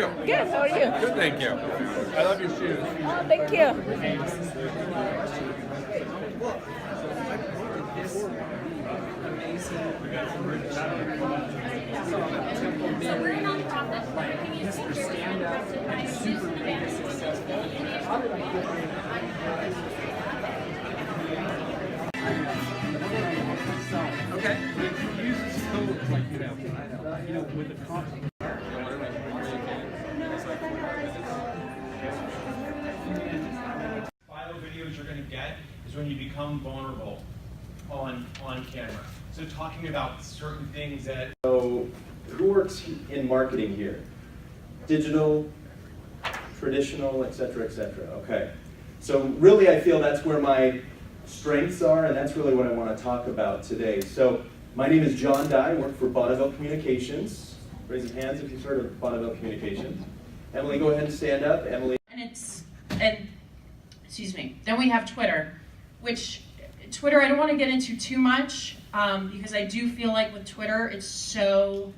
you? Good, how are you? Good, thank you. I love your shoes. Oh, thank you. So we're a nonprofit. Everything is interested by student advances. Okay. But you use this code like you know, with the content. Final videos you're going to get is when you become vulnerable on camera. So talking about certain things that. So who works in marketing here? Digital, traditional, etc., etc. Okay. So really I feel that's where my strengths are, and that's really what I want to talk about today. So my name is John Dye. I work for Bonneville Communications. Raise your hands if you've heard of Bonneville Communications. Emily, go ahead and stand up. Emily. And excuse me. Then we have Twitter, which Twitter I don't want to get into too much because I do feel like with Twitter it's so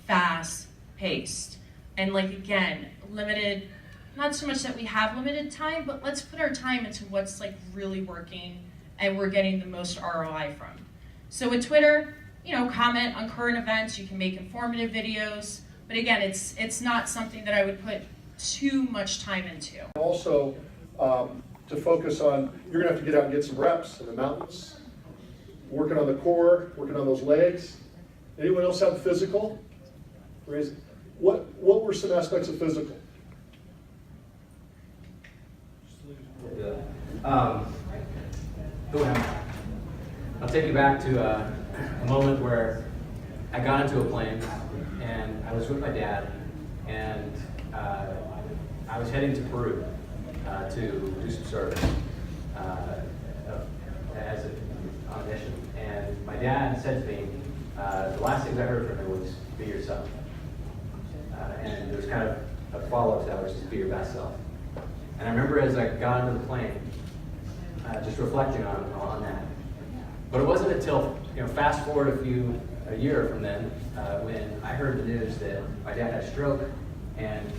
fast paced and like again limited. Not so much that we have limited time, but let's put our time into what's like really working and we're getting the most ROI from. So with Twitter, you know, comment on current events. You can make informative videos, but again, it's not something that I would put too much time into. Also, to focus on, you're gonna have to get out and get some reps in the mountains, working on the core, working on those legs. Anyone else have physical? What were some aspects of physical? I'll take you back to a moment where I got into a plane and I was with my dad and I was heading to Peru to do some service as on a mission. And my dad said to me, the last things I heard from him was, be yourself. And there was kind of a follow-up to that, which is be your best self. And I remember as I got into the plane, just reflecting on that. But it wasn't until, you know, fast forward a year from then, when I heard the news that my dad had a stroke and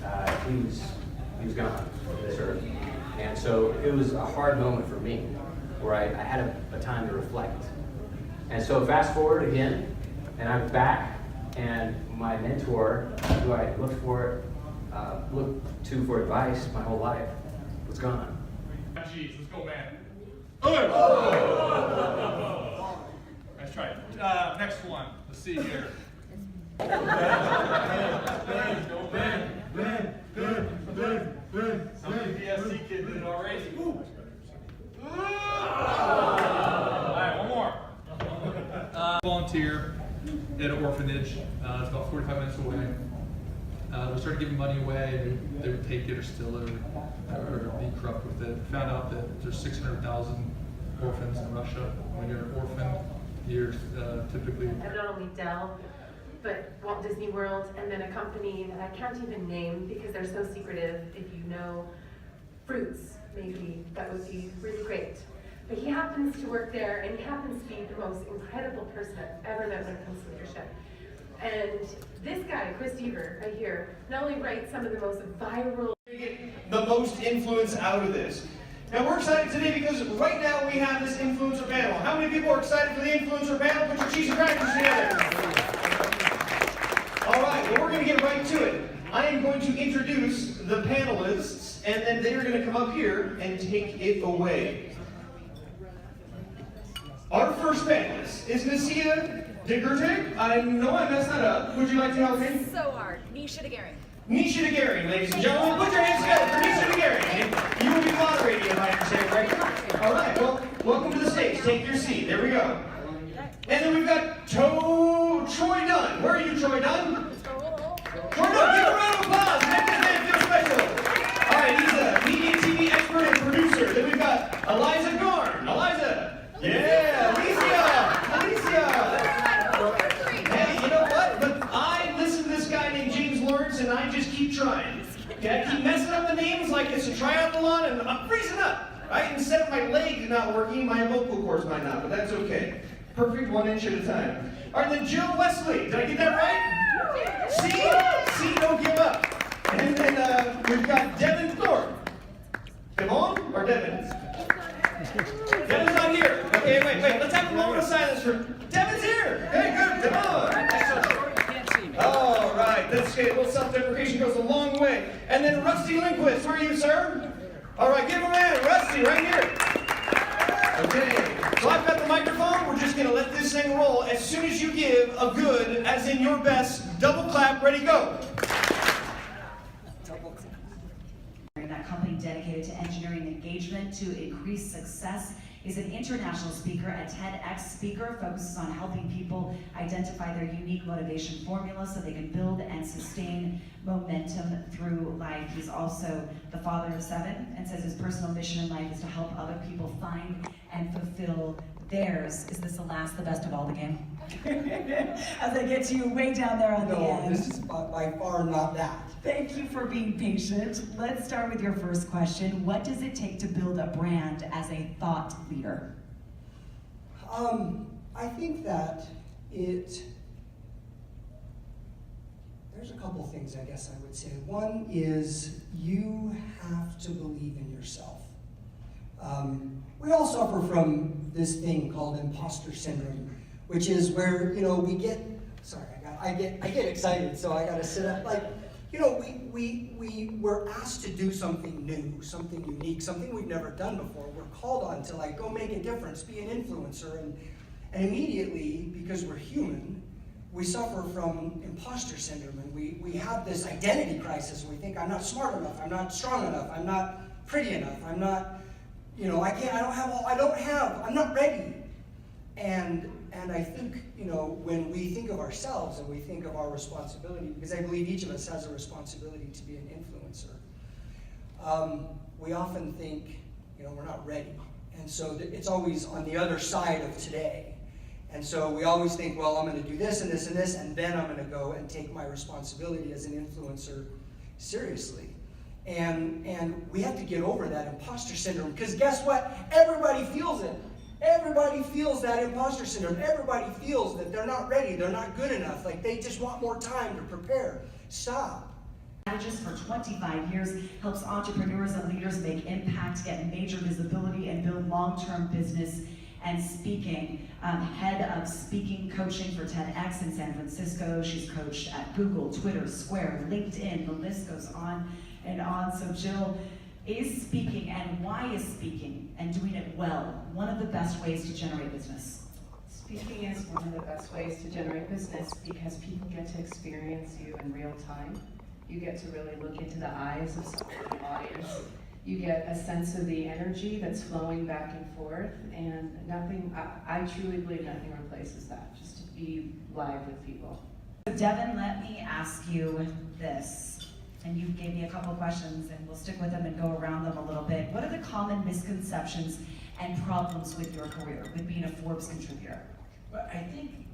he was gone from this earth. And so it was a hard moment for me, where I had a time to reflect. And so fast forward again, and I'm back, and my mentor, who I looked to for advice my whole life, was gone. Jeez, let's go, man. Nice try. Next one. Let's see here. Some of the BSC kid did it already. Alright, one more. Volunteer at an orphanage. It's about 45 minutes away. We started giving money away, and they would take it or steal it or be corrupt with it. Found out that there's 600,000 orphans in Russia. When you're an orphan, you're typically... And not only Dell, but Walt Disney World, and then a company that I can't even name because they're so secretive. If you know Fruits, maybe that would be really great. But he happens to work there, and he happens to be the most incredible person I've ever met when it comes to leadership. And this guy, Chris Deaver, right here, not only writes some of the most viral... The most influence out of this. Now we're excited today because right now we have this influencer panel. How many people are excited for the influencer panel? Put your cheese and crackers together. All right, well we're going to get right to it. I am going to introduce the panelists, and then they're going to come up here and take it away. Our first panelist is Nisha Diggertig. I know I messed that up. Would you like to help me? So hard. Nisha Diggertig. Nisha Diggertig, ladies and gentlemen. Put your hands together for Nisha Diggertig. You will be moderating, if I understand right. All right, well, welcome to the stage. Take your seat. There we go. And then we've got Troy Dunn. Where are you, Troy Dunn? Troy Dunn, give a round of applause. Make this man feel special. All right, he's a media TV expert and producer. Then we've got Eliza Garn. Eliza. Yeah, Alicia. Hey, you know what? But I listen to this guy named James Lawrence, and I just keep trying. Okay, I keep messing up the names like it's a triathlon, and I'm freezing up. Right? Instead of my leg not working, my vocal cords might not, but that's okay. Perfect 1 inch at a time. All right, then Jill Wesley. Did I get that right? See, don't give up. And then we've got Devin Thorpe. Devon or Devin? Devin's not here. Okay, wait. Let's have a moment of silence for Devin's here. Okay, good. Devon. All right. That's okay. A little self-deprecation goes a long way. And then Rusty Lindquist. Where are you, sir? All right, give him a hand. Rusty, right here. Okay. So I've got the microphone. We're just going to let this thing roll. As soon as you give a good, as in your best, double clap, ready, go. That company dedicated to engineering engagement to increase success is an international speaker, a TEDx speaker, focuses on helping people identify their unique motivation formula so they can build and sustain momentum through life. He's also the father of 7 and says his personal mission in life is to help other people find and fulfill theirs. Is this the best of all the game? As I get to you way down there on the end. No, this is by far not that. Thank you for being patient. Let's start with your first question. What does it take to build a brand as a thought leader? I think that there's a couple things I guess I would say. One is you have to believe in yourself. We all suffer from this thing called imposter syndrome, which is where, we get, sorry, I get excited, so I gotta sit up. Like, we were asked to do something new, something unique, something we've never done before. We're called on to go make a difference, be an influencer, and immediately, because we're human, we suffer from imposter syndrome, and we have this identity crisis. We think, I'm not smart enough, I'm not strong enough, I'm not pretty enough, I'm not, I'm not ready. And I think, when we think of ourselves and we think of our responsibility, because I believe each of us has a responsibility to be an influencer, we often think, we're not ready. And so it's always on the other side of today. And so we always think, well, I'm going to do this and this and this, and then I'm going to go and take my responsibility as an influencer seriously. And we have to get over that imposter syndrome, because guess what? Everybody feels it. Everybody feels that imposter syndrome. Everybody feels that they're not ready, they're not good enough, like they just want more time to prepare. Stop. Strategist for 25 years, helps entrepreneurs and leaders make impact, get major visibility, and build long-term business and speaking. Head of speaking coaching for TEDx in San Francisco. She's coached at Google, Twitter, Square, LinkedIn, the list goes on and on. So Jill, is speaking, and why is speaking and doing it well one of the best ways to generate business? Speaking is one of the best ways to generate business because people get to experience you in real time. You get to really look into the eyes of someone in the audience. You get a sense of the energy that's flowing back and forth, and nothing, I truly believe nothing replaces that, just to be live with people. So Devin, let me ask you this. And you gave me a couple questions, and we'll stick with them and go around them a little bit. What are the common misconceptions and problems with your career, with being a Forbes contributor? Well, I think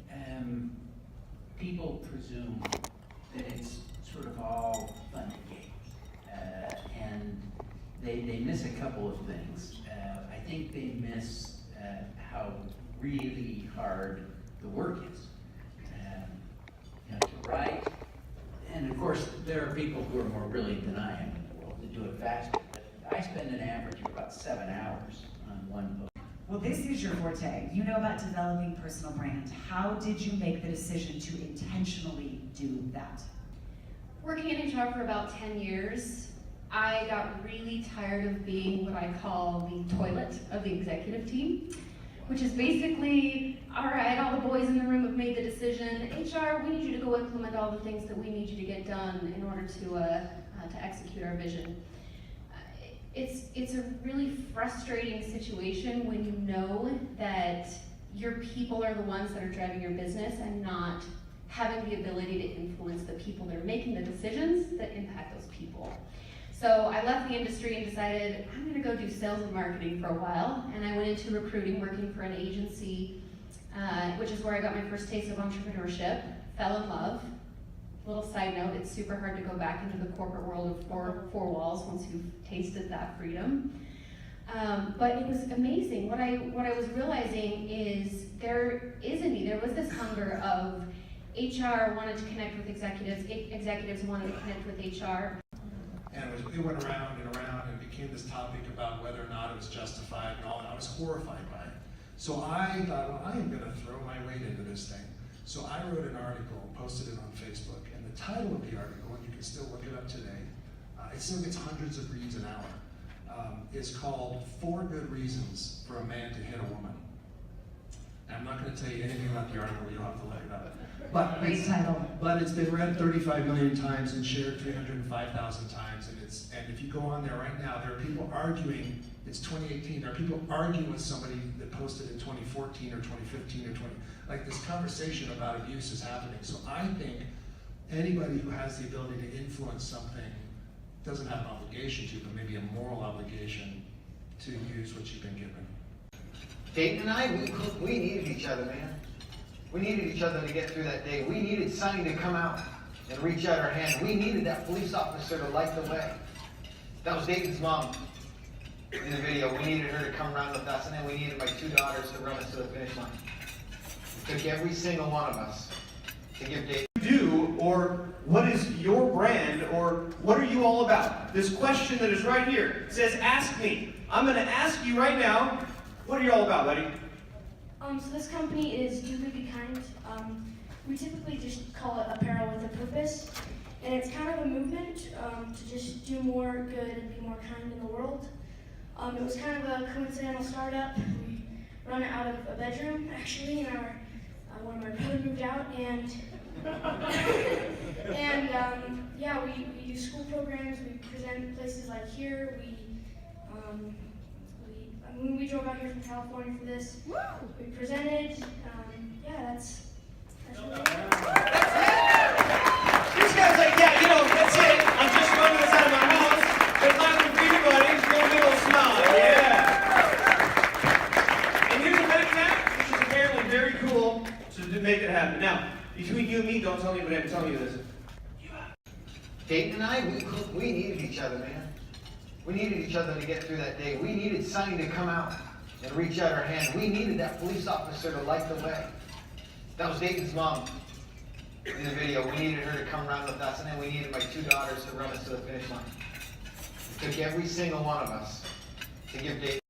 people presume that it's sort of all fun and games, and they miss a couple of things. I think they miss how really hard the work is. To write. And of course, there are people who are more brilliant than I am in the world that do it faster. But I spend an average of about 7 hours on one book. Well, this is your forte. You know about developing personal brand. How did you make the decision to intentionally do that? Working in HR for about 10 years, I got really tired of being what I call the toilet of the executive team, which is basically, all right, all the boys in the room have made the decision. HR, we need you to go implement all the things that we need you to get done in order to execute our vision. It's a really frustrating situation when you know that your people are the ones that are driving your business and not having the ability to influence the people that are making the decisions that impact those people. So I left the industry and decided I'm gonna go do sales and marketing for a while, and I went into recruiting, working for an agency, which is where I got my first taste of entrepreneurship, fell in love. Little side note, it's super hard to go back into the corporate world of four walls once you've tasted that freedom. But it was amazing. What I was realizing is there was this hunger of HR wanted to connect with executives, executives wanted to connect with HR. And it went around and around and became this topic about whether or not it was justified and all that. I was horrified by it. So I thought, well, I am gonna throw my weight into this thing. So I wrote an article, posted it on Facebook, and the title of the article, and you can still look it up today, it still gets hundreds of reads an hour, is called 4 Good Reasons for a Man to Hit a Woman. And I'm not gonna tell you anything about the article, you'll have to look it up. Great title. But it's been read 35 million times and shared 305,000 times, and if you go on there right now, there are people arguing, it's 2018, there are people arguing with somebody that posted in 2014 or 2015 or like this conversation about abuse is happening. So I think anybody who has the ability to influence something doesn't have an obligation to, but maybe a moral obligation to use what you've been given. Dayton and I, we needed each other, man. We needed each other to get through that day. We needed Sunny to come out and reach out her hand. We needed that police officer to light the way. That was Dayton's mom in the video. We needed her to come around with us, and then we needed my 2 daughters to run us to the finish line. It took every single one of us to give Dayton. Do, or what is your brand, or what are you all about? This question that is right here says, ask me. I'm going to ask you right now, what are you all about, buddy? So this company is Do Good, Be Kind. We typically just call it apparel with a purpose, and it's kind of a movement to just do more good and be more kind in the world. It was kind of a coincidental startup. We run it out of a bedroom, actually, and when my brother moved out, and yeah, we do school programs. We present places like here. We drove out here from California for this. We presented. Yeah, that's really it. This guy's like, yeah, you know, that's it. I'm just running this out of my house. They're laughing for everybody. Give me a little smile. Yeah. And here's a better map, which is apparently very cool to make it happen. Now, between you and me, don't tell anybody I'm telling you this. Dayton and I, we needed each other, man. We needed each other to get through that day. We needed Sunny to come out and reach out her hand. We needed that police officer to light the way. That was Dayton's mom in the video. We needed her to come around with us, and then we needed my 2 daughters to run us to the finish line. It took every single one of us to give Dayton.